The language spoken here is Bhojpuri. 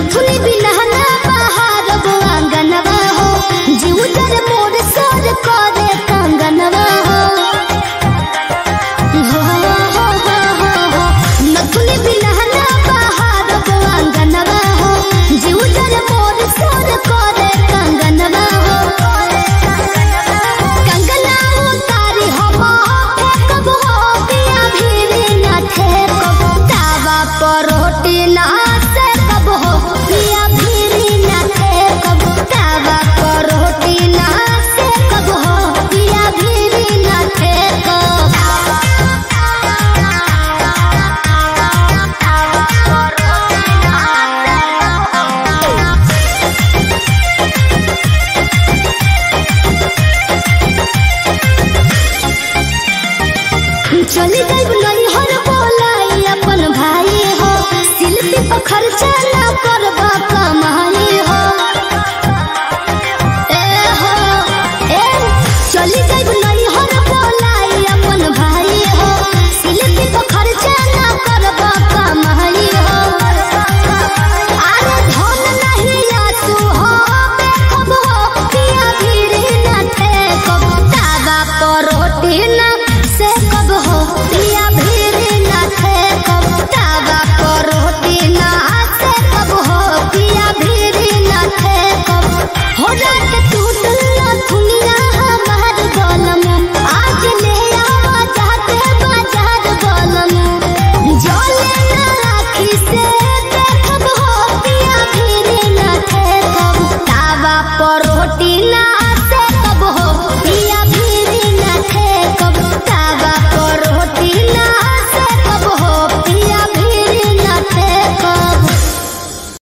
नथुनी बिलहना बाहर आंगनवा हो जीव जर मोर सर करे कंगनवा हो नथुनी बिलहना बाहर आंगनवा हो जीव जर मोर सर करे कंगनवा हो कंगना उतारी हम कब हो पिया भीरी न थे तावा पर रोटी ना से कब हो पिया भीरी न थे कब तावा पर रोटी ना से कब हो पिया भीरी न थे कब चली जाइब नहीं हर बोलाई अपन भाई हो शिल्पी पर खर्चा ना करबा।